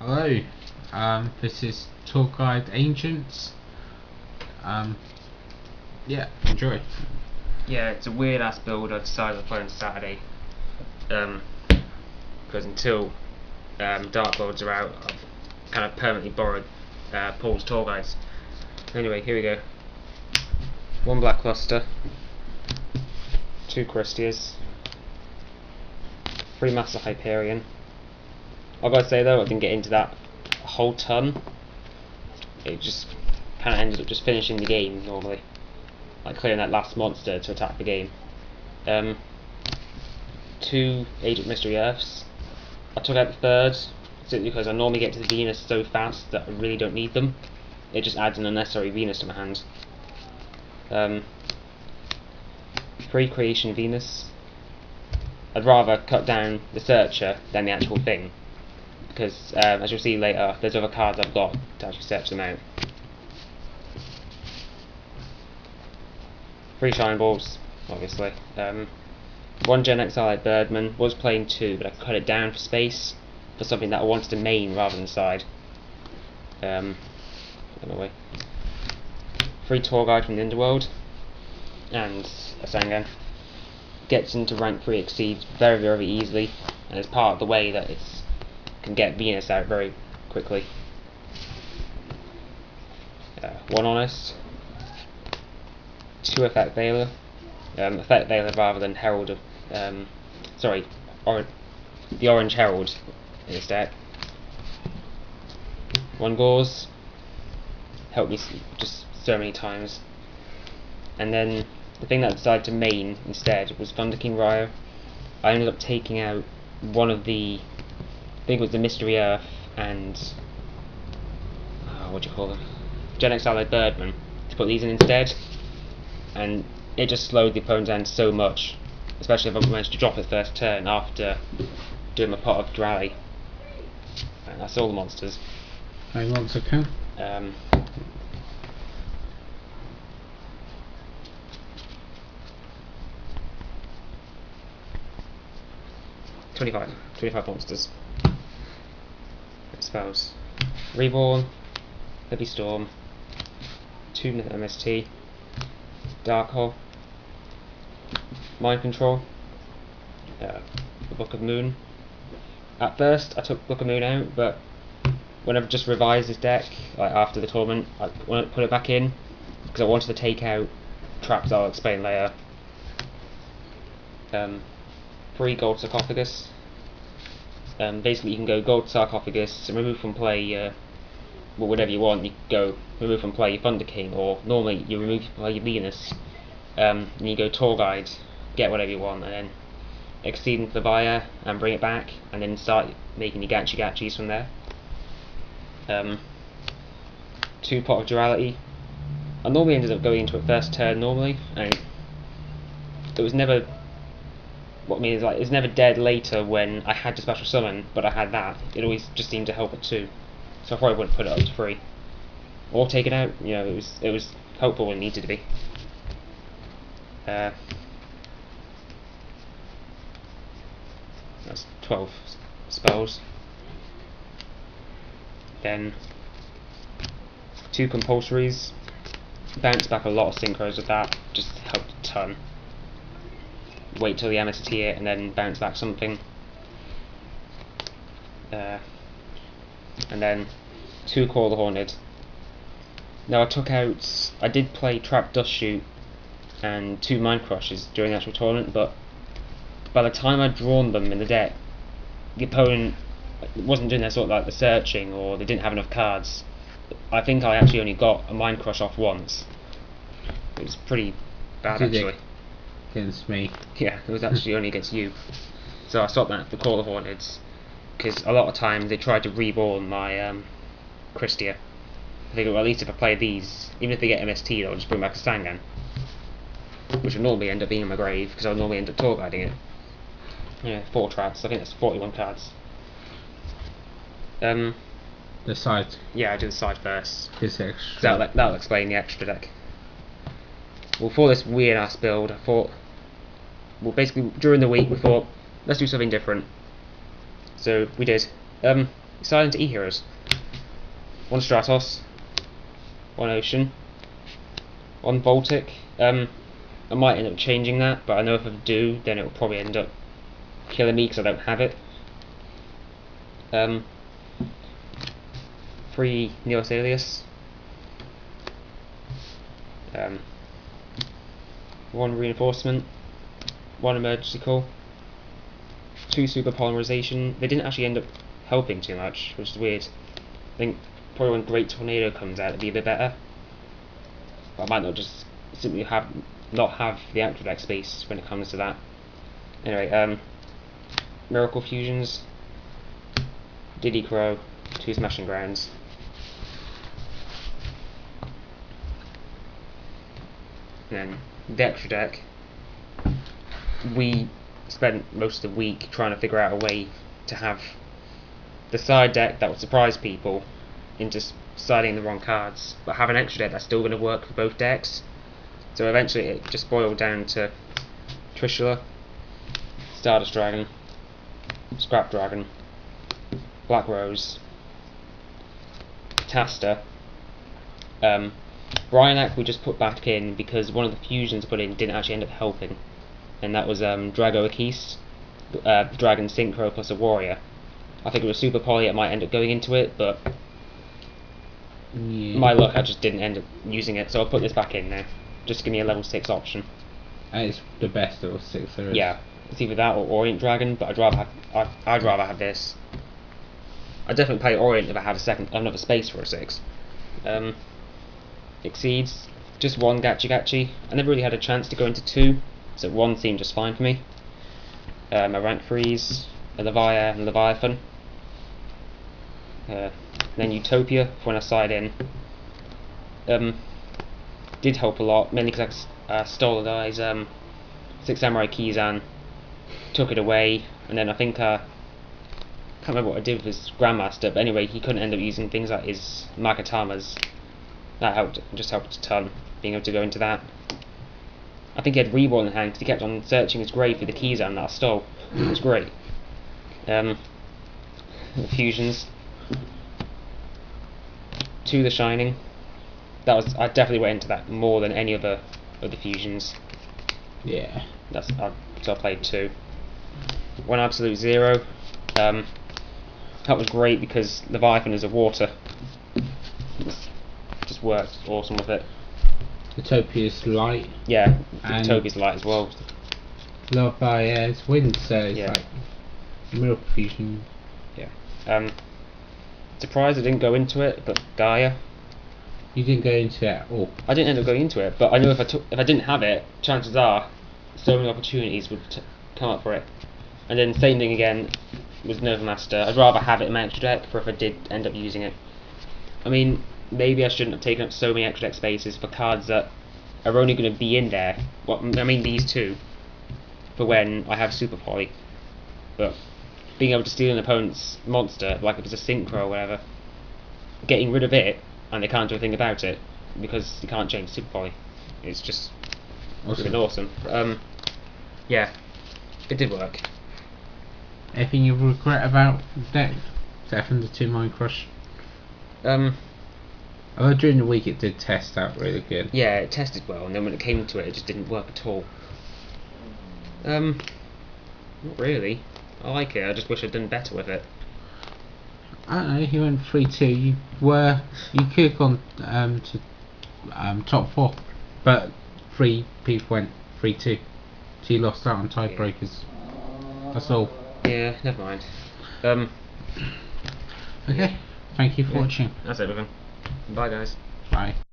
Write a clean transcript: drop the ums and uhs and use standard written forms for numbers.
Hello, this is Tourguide Agent. Yeah, enjoy. Yeah, it's a weird ass build I decided to play on Saturday. Because until Dark Lords are out, I've kind of permanently borrowed Paul's tour guides. Anyway, here we go. 1 Black Cluster, 2 Christias, 3 Master Hyperion. I've got to say though, I didn't get into that a whole ton. It just kind of ended up just finishing the game normally, like clearing that last monster to attack the game. 2 Agent Mystery Earths. I took out the third simply because I normally get to the Venus so fast that I really don't need them. It just adds an unnecessary Venus to my hand. 3 Creation Venus. I'd rather cut down the Searcher than the actual thing, because as you'll see later, there's other cards I've got to actually search them out. 3 Shine Balls, obviously. 1 Gen Exile Birdman. Was playing 2, but I cut it down for space for something that I wanted to main rather than side. Anyway. 3 Tour Guide from the Underworld, and a Sangan. Gets into rank 3 Exceeds very, very easily, and it's part of the way that it can get Venus out very quickly. 1 Honest, 2 Effect Veiler, Effect Veiler rather than Herald of, the Orange Herald in this deck. 1 Gauze, helped me just so many times. And then the thing that I decided to main instead was Thunder King Ryo. I ended up taking out one of the, I think it was the Mystery Earth and what do you call them? Gen Exile Birdman, to put these in instead, and it just slowed the opponent's hand so much, especially if I managed to drop it first turn after doing my pot of Drally. And that's all the monsters. How many monster count? 25 monsters. Spells. Reborn, Heavy Storm, 2 MST, Dark Hole, Mind Control, the Book of Moon. At first I took Book of Moon out, but when I've just revised this deck, like after the tournament, I want to put it back in because I wanted to take out traps I'll explain later. 3 Gold Sarcophagus. Basically you can go Gold Sarcophagus and remove from play whatever you want. You can go remove from play your Thunder King, or normally you remove from play your Venus, and you go Tour Guide, get whatever you want, and then exceed into the buyer and bring it back, and then start making your Gachis from there. 2 Pot of Duality. I normally ended up going into it first turn normally, and it was never, what I mean is, like, it's never dead later when I had to special summon, but I had that. It always just seemed to help it too. So I probably wouldn't put it up to 3. Or take it out, you know, it was helpful when it needed to be. That's 12 spells. Then 2 Compulsories. Bounce back a lot of synchros with that, just helped a ton. Wait till the MST it and then bounce back something. And then 2 Call the Haunted. Now I did play Trap Dust Shoot and 2 Mind Crushes during the actual tournament, but by the time I'd drawn them in the deck, the opponent wasn't doing their sort of like the searching, or they didn't have enough cards. I think I actually only got a Mind Crush off once. It was pretty bad actually. Against me. Yeah, it was actually only against you. So I stopped that for Call of Hornets, because a lot of times they tried to reborn my Christia. I think, well, at least if I play these, even if they get MST, they'll just bring back a Sangan, which will normally end up being in my grave, because I'll normally end up tour guiding it. Yeah, 4 traps, I think that's 41 cards. The side. Yeah, I do the side first. Is extra. That'll explain the extra deck. Well, for this weird ass build, I thought, well, basically during the week we thought, let's do something different. So we did. It's decided into E-Heroes. 1 Stratos, 1 Ocean, 1 Baltic. I might end up changing that, but I know if I do, then it will probably end up killing me because I don't have it. 3 Neos Alias. 1 Reinforcement, 1 Emergency Call, 2 Super Polymerization. They didn't actually end up helping too much, which is weird. I think probably when Great Tornado comes out it'd be a bit better. But I might not just simply not have the actual deck space when it comes to that. Anyway, Miracle Fusions, Diddy Crow, 2 Smashing Grounds. And then the extra deck, we spent most of the week trying to figure out a way to have the side deck that would surprise people into siding the wrong cards, but have an extra deck that's still going to work for both decks. So eventually it just boiled down to Trishula, Stardust Dragon, Scrap Dragon, Black Rose, Tasta. Bryanak we just put back in because one of the fusions put in didn't actually end up helping, and that was Drago Akis, Dragon Synchro plus a Warrior. I think it was Super Poly, it might end up going into it, but my luck, I just didn't end up using it, so I'll put this back in now. Just give me a level 6 option. And it's the best level 6 there is. Yeah, it's either that or Orient Dragon, but I'd rather have this. I'd definitely play Orient if I had another space for a 6. Exceeds, just 1 Gachi Gachi. I never really had a chance to go into 2, so 1 seemed just fine for me. A Rank Freeze, a Levia and Leviathan. Then Utopia for when I side in. Did help a lot, mainly because I stole the guy's 6 Samurai Kizan, took it away, and then I think can't remember what I did with his Grandmaster, but anyway, he couldn't end up using things like his Magatamas. That just helped a ton, being able to go into that. I think he had Reborn in hand because he kept on searching his grave for the Kizan that I stole. It was great. Fusions. 2 The Shining. I definitely went into that more than any other of the fusions. Yeah. So I played 2. 1 Absolute Zero. That was great because Leviathan is a water. Just worked awesome with it. Utopia's light. Yeah, and Utopia's light as well. Love by it's wind, so it's Yeah. like Miracle Fusion. Yeah. Surprised I didn't go into it, but Gaia. You didn't go into it at all. I didn't end up going into it, but I know if I didn't have it, chances are so many opportunities would come up for it. And then same thing again with Nova Master. I'd rather have it in my extra deck for if I did end up using it. I mean, maybe I shouldn't have taken up so many extra deck spaces for cards that are only going to be in there. Well, I mean these 2 for when I have Super Poly. But being able to steal an opponent's monster, like if it's a Synchro or whatever, getting rid of it and they can't do a thing about it because you can't change Super Poly. It's just awesome. Yeah, it did work. Anything you regret about the deck? Except from the 2 Mind Crush. Although during the week it did test out really good. Yeah, it tested well, and then when it came to it, it just didn't work at all. Not really. I like it. I just wish I'd done better with it. I don't know. You went 3-2. You could have gone to top 4, but 3 people went 3-2. So you lost out on tiebreakers. That's all. Yeah, never mind. Okay. Thank you for watching. That's everything. Bye, guys. Bye.